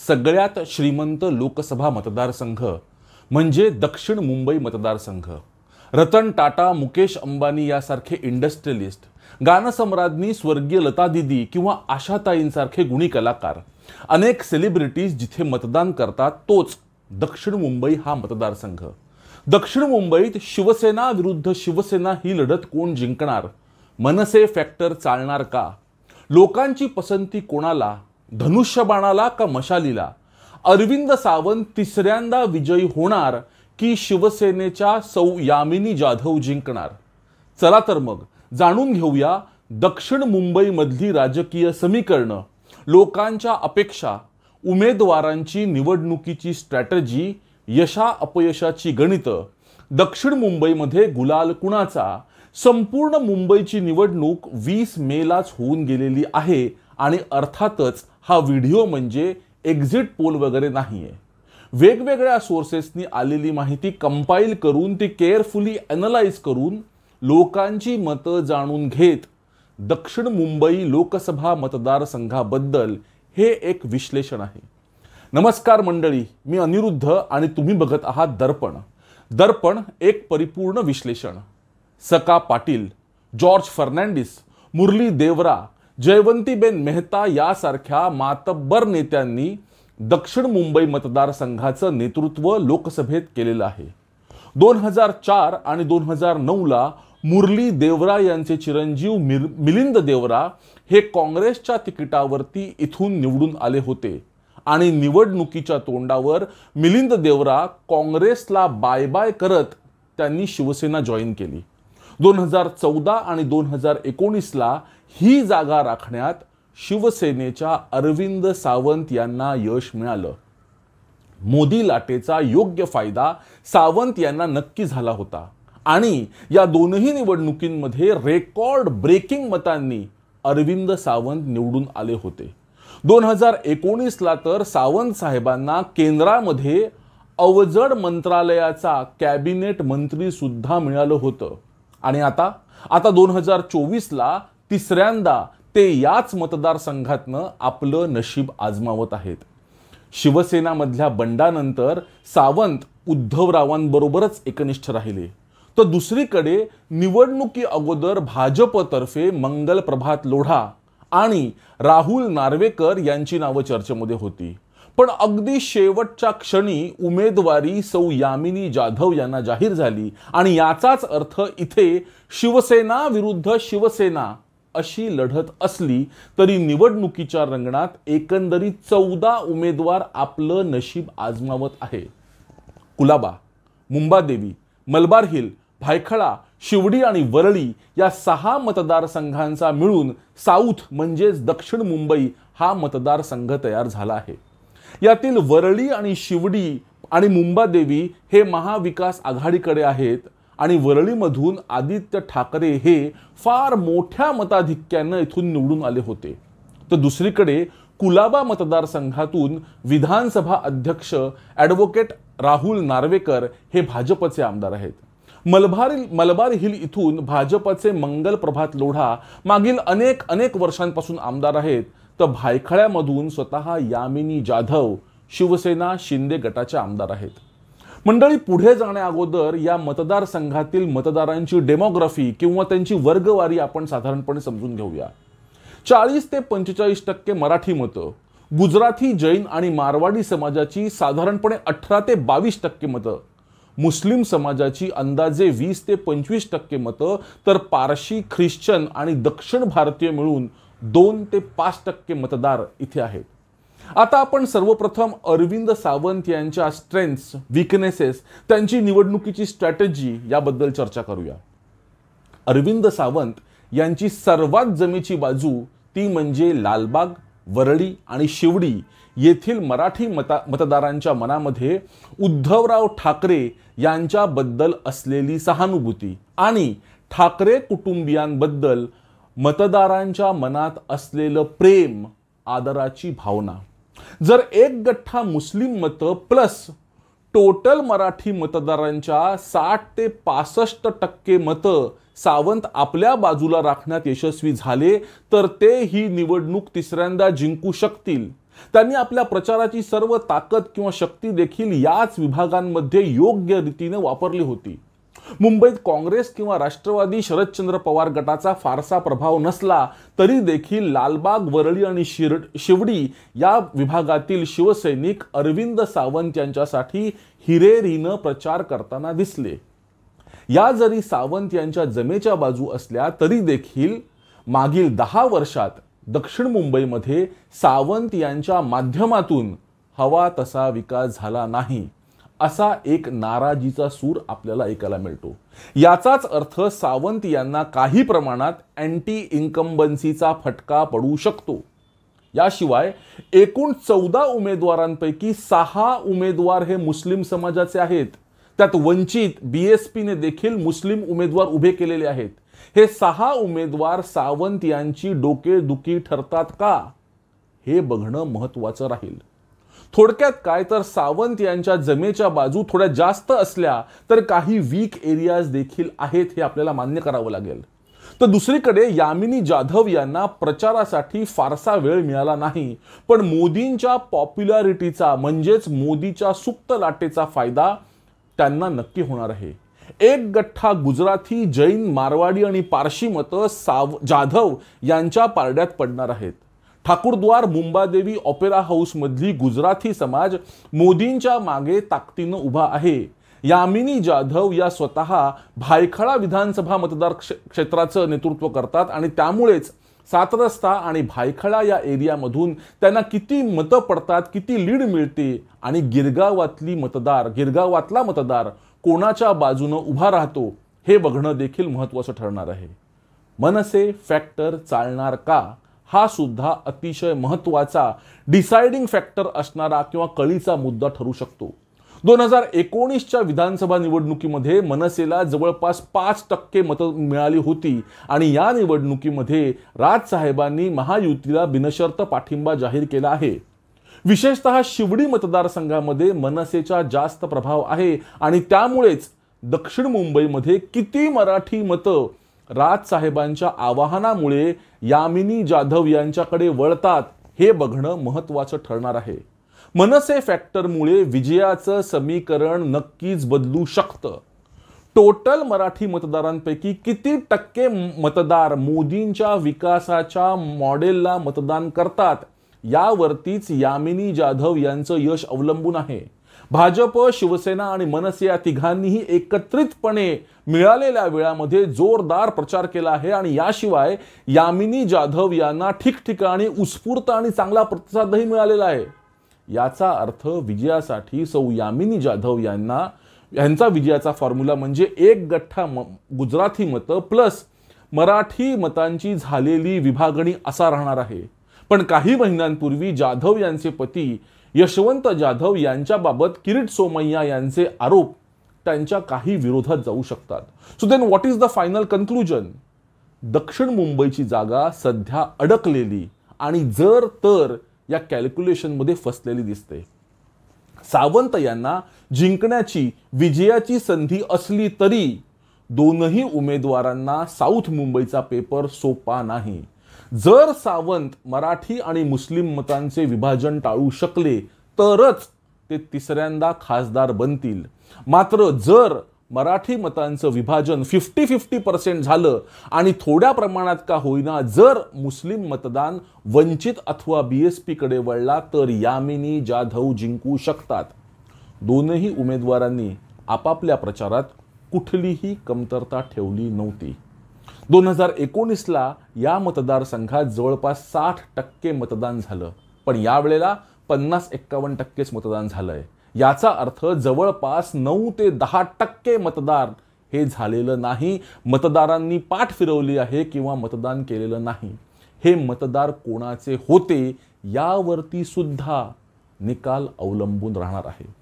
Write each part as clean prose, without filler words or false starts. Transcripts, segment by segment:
सगळ्यात श्रीमंत लोकसभा मतदारसंघ म्हणजे दक्षिण मुंबई मतदारसंघ। रतन टाटा, मुकेश अंबानी यासारखे इंडस्ट्रियलिस्ट, गानसम्राज्ञी स्वर्गीय लता दीदी किंवा आशाताईंसारखे गुणी कलाकार, अनेक सेलिब्रिटीज जिथे मतदान करतात तोच दक्षिण मुंबई हा मतदारसंघ। दक्षिण मुंबईत शिवसेना विरुद्ध शिवसेना ही लढत कोण जिंकणार? मनसे फॅक्टर चालणार का? लोकांची पसंती कोणाला? धनुष्यबाणाला का मशालीला? अरविंद सावंत तिसऱ्यांदा विजयी होणार की शिवसेनेच्या सौ यामिनी जाधव जिंकणार? चला तर मग जाणून घेऊया दक्षिण मुंबई मधली राजकीय समीकरण, लोकांच्या अपेक्षा, उमेदवारांची निवडणुकीची स्ट्रॅटेजी, यशा अपयशाची गणित, दक्षिण मुंबईमध्ये गुलाल कुणाचा? संपूर्ण मुंबईची निवडणूक 20 मेलाच होऊन गेलेली आहे आणि अर्थातच हा व्हिडिओ म्हणजे एक्झिट पोल वगैरे नाहीये। वेगवेगळ्या सोर्सेसनी आलेली माहिती कंपाइल करून ती केअरफुली एनालाइज करून लोकांची मतं जाणून घेत दक्षिण मुंबई लोकसभा मतदारसंघाबद्दल हे एक विश्लेषण आहे। नमस्कार मंडळी, मी अनिरुद्ध आणि तुम्ही बघत आहात दर्पण। दर्पण एक परिपूर्ण विश्लेषण। सका पाटील, जॉर्ज फर्नांडिस, मुरली देवरा, जयवंतीबेन मेहता यासारख्या मातब्बर नेत्यांनी दक्षिण मुंबई मतदारसंघाचं नेतृत्व लोकसभेत केलेलं आहे। 2004 आणि 2009 ला मुरली देवरा यांचे चिरंजीव मिलिंद देवरा हे काँग्रेसच्या तिकिटावरती इथून निवडून आले होते आणि निवडणुकीच्या तोंडावर मिलिंद देवरा काँग्रेसला बाय बाय करत त्यांनी शिवसेना जॉईन केली। 2014 आणि 2019 ला ही जागा राखण्यात शिवसेनेच्या अरविंद सावंत यांना यश मिळालं। मोदी लाटेचा योग्य फायदा सावंत यांना नक्की झाला होता आणि या दोनही निवडणुकींमध्ये रेकॉर्ड ब्रेकिंग मतांनी अरविंद सावंत निवडून आले होते। 2019 ला तर सावंत साहेबांना केंद्रामध्ये अवजड मंत्रालयाचा कॅबिनेट मंत्री सुद्धा मिळालं होतं आणि आता 2024 ला तिसऱ्यांदा ते याच मतदारसंघातनं आपलं नशीब आजमावत आहेत। शिवसेनामधल्या बंडानंतर सावंत उद्धवरावांबरोबरच एकनिष्ठ राहिले, तर दुसरीकडे निवडणुकी अगोदर भाजपतर्फे मंगल प्रभात लोढा आणि राहुल नार्वेकर यांची नावं चर्चेमध्ये होती। पण अगदी शेवटच्या क्षणी उमेदवारी सौ यामिनी जाधव यांना जाहीर झाली आणि याचाच अर्थ इथे शिवसेना विरुद्ध शिवसेना अशी लढत असली तरी निवडणुकीच्या रंगणात एकंदरीत 14 उमेदवार आपलं नशीब आजमावत आहे। कुलाबा, मुंबादेवी, मलबार हिल, भायखळा, शिवडी आणि वरळी या 6 मतदारसंघांचा मिळून साऊथ म्हणजेच दक्षिण मुंबई हा मतदारसंघ तयार झाला आहे। यातील वरळी आणि शिवडी आणि मुंबादेवी हे महाविकास आघाडीकडे आहेत आणि वरळीमधून आदित्य ठाकरे हे फार मोठ्या मताधिक्याने इथून निवडून आले होते, तर दुसरीकडे कुलाबा मतदारसंघातून विधानसभा अध्यक्ष ॲडव्होकेट राहुल नार्वेकर हे भाजपचे आमदार आहेत। मलबार हिल इथून भाजपचे मंगल प्रभात लोढा मागील अनेक वर्षांपासून आमदार आहेत, तर भायखळ्यामधून स्वतः यामिनी जाधव शिवसेना शिंदे गटाचे आमदार आहेत। मंडळी, पुढे जाण्या अगोदर या मतदारसंघातील मतदारांची डेमोग्राफी किंवा त्यांची वर्गवारी आपण साधारणपणे समजून घेऊया। 40 ते 45% मराठी मतं, गुजराती, जैन आणि मारवाडी समाजाची साधारणपणे 18 ते 22% मतं, मुस्लिम समाजाची अंदाजे 20 ते 25% मतं, तर पारशी, ख्रिश्चन आणि दक्षिण भारतीय मिळून 2 ते 5% मतदार इथे आहेत। आता आपण सर्वप्रथम अरविंद सावंत यांच्या स्ट्रेंथ्स, वीकनेसेस, त्यांची निवडणुकीची स्ट्रॅटेजी याबद्दल चर्चा करूया। अरविंद सावंत यांची सर्वात जमेची बाजू ती म्हणजे लालबाग, वरळी आणि शिवडी येथील मराठी मतदारांच्या मनामध्ये उद्धवराव ठाकरे यांच्याबद्दल असलेली सहानुभूती आणि ठाकरे कुटुंबियांबद्दल मतदारांच्या मनात असलेलं प्रेम, आदराची भावना। जर एक गठ्ठा मुस्लिम मतं प्लस टोटल मराठी मतदारांच्या 60 ते 65% मतं सावंत आपल्या बाजूला राखण्यात यशस्वी झाले तर ते ही निवडणूक तिसऱ्यांदा जिंकू शकतील। त्यांनी आपल्या प्रचाराची सर्व ताकद किंवा शक्ती देखील याच विभागांमध्ये योग्य रीतीने वापरली होती. मुंबईत काँग्रेस किंवा राष्ट्रवादी शरदचंद्र पवार गटाचा फारसा प्रभाव नसला तरी देखील लालबाग, वरळी आणि शिवडी या विभागातील शिवसैनिक अरविंद सावंत यांच्यासाठी हिरेरीनं प्रचार करताना दिसले. या जरी सावंत यांच्या जमेच्या बाजू असल्या तरी देखील मागील 10 वर्षात दक्षिण मुंबईमध्ये सावंत यांच्या माध्यमातून हवा तसा विकास झाला नाही, असा एक नाराजीचा सूर आपल्याला ऐकायला मिळतो. याचाच अर्थ सावंत यांना काही प्रमाणात अँटी इन्कम्बन्सीचा फटका पडू शकतो. याशिवाय एकूण 14 उमेदवारांपैकी 6 उमेदवार हे मुस्लिम समाजाचे आहेत. त्यात वंचित, BSPने देखील मुस्लिम उमेदवार उभे केलेले आहेत. हे 6 उमेदवार सावंत यांची डोकेदुखी ठरतात का, हे बघणं महत्त्वाचं राहील. थोडक्यात काय तर सावंत यांच्या जमेच्या बाजू थोड्या जास्त असल्या तर काही वीक एरियाज देखील आहेत, हे आपल्याला मान्य करावं लागेल. तर दुसरीकडे यामिनी जाधव यांना प्रचारासाठी फारसा वेळ मिळाला नाही, पण मोदींच्या पॉप्युलॅरिटीचा म्हणजेच मोदीच्या सुप्त लाटेचा फायदा त्यांना नक्की होणार आहे. एक गठ्ठा गुजराती, जैन, मारवाडी आणि पारशी मतं जाधव यांच्या पारड्यात पडणार आहेत. ठाकूरद्वार, मुंबादेवी, ऑपेरा हाऊस मधली गुजराती समाज मोदींच्या मागे ताकदीनं उभा आहे. यामिनी जाधव या स्वतः भायखळा विधानसभा मतदार क्षेत्राचं नेतृत्व करतात आणि त्यामुळेच 7 रस्ता आणि भायखळा या एरियामधून त्यांना किती मतं पडतात, किती लीड मिळते आणि गिरगावातला मतदार कोणाच्या बाजूनं उभा राहतो हे बघणं देखील महत्त्वाचं ठरणार आहे. मनसे फॅक्टर चालणार का, हा सुद्धा अतिशय महत्त्वाचा डिसाइडिंग फॅक्टर असणारा किंवा कळीचा मुद्दा ठरू शकतो. 2019च्या विधानसभा निवडणुकीमध्ये मनसेला जवळपास 5% मतं मिळाली होती आणि या निवडणुकीमध्ये राजसाहेबांनी महायुतीला बिनशर्त पाठिंबा जाहीर केला आहे. विशेषतः शिवडी मतदारसंघामध्ये मनसेचा जास्त प्रभाव आहे आणि त्यामुळेच दक्षिण मुंबईमध्ये किती मराठी मतं राजसाहेबांच्या आवाहनामुळे यामिनी जाधव यांच्याकडे वळतात हे बघणं महत्त्वाचं ठरणार आहे. मनसे फॅक्टरमुळे विजयाचं समीकरण नक्कीच बदलू शकतं. टोटल मराठी मतदारांपैकी किती टक्के मतदार मोदींच्या विकासाच्या मॉडेलला मतदान करतात यावरतीच यामिनी जाधव यांचं यश अवलंबून आहे. भाजप, शिवसेना आणि मनसे या तिघांनीही एकत्रितपणे मिळालेल्या वेळामध्ये जोरदार प्रचार केला आहे आणि याशिवाय यामिनी जाधव यांना ठिकठिकाणी उत्स्फूर्त आणि चांगला प्रतिसादही मिळालेला आहे. याचा अर्थ विजयासाठी सौ यामिनी जाधव यांचा विजयाचा फॉर्म्युला म्हणजे एक गठ्ठा गुजराती मतं प्लस मराठी मतांची झालेली विभागणी असा राहणार आहे. पण काही महिन्यांपूर्वी जाधव यांचे पती यशवंत जाधव यांच्याबाबत किरीट सोमय्या यांचे आरोप त्यांच्या काही विरोधात जाऊ शकतात. So then what is the final conclusion? दक्षिण मुंबईची जागा सध्या अडकलेली आणि जर तर या कॅल्क्युलेशनमध्ये फसलेली दिसते. सावंत यांना जिंकण्याची, विजयाची संधी असली तरी दोनही उमेदवारांना साऊथ मुंबईचा पेपर सोपा नाही. जर सावंत मराठी आणि मुस्लिम मतांचे विभाजन टाळू शकले तरच ते तिसऱ्यांदा खासदार बनतील. मात्र जर मराठी मतांचं विभाजन 50-50% झालं आणि थोड्या प्रमाणात का होईना जर मुस्लिम मतदान वंचित अथवा BSP कडे वळला तर यामिनी जाधव जिंकू शकतात. दोनही उमेदवारांनी आपापल्या प्रचारात कुठलीही कमतरता ठेवली नव्हती. 2019ला या मतदारसंघात जवळपास 60% मतदान झालं, पण यावेळेला 50-51% मतदान झालंय. याचा अर्थ जवळपास 9 ते 10% मतदार हे झालेलं नाही. मतदारांनी पाठ फिरवली आहे किंवा मतदान केलेलं नाही. हे मतदार कोणाचे होते यावरती सुद्धा निकाल अवलंबून राहणार आहे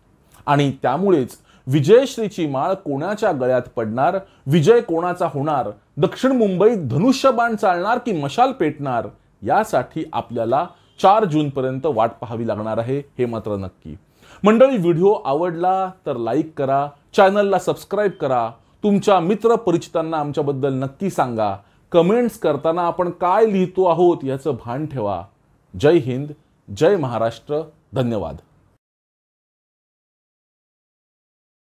आणि त्यामुळेच विजयश्रीची माळ कोणाच्या गळ्यात पडणार, विजय कोणाचा होणार, दक्षिण मुंबईत धनुष्यबाण चालणार की मशाल पेटणार, यासाठी आपल्याला 4 जूनपर्यंत वाट पाहावी लागणार आहे, हे मात्र नक्की. मंडळी, व्हिडिओ आवडला तर लाईक करा, चॅनलला सबस्क्राईब करा, तुमच्या मित्र परिचितांना आमच्याबद्दल नक्की सांगा. कमेंट्स करताना आपण काय लिहितो आहोत याचं भान ठेवा. जय हिंद, जय महाराष्ट्र. धन्यवाद.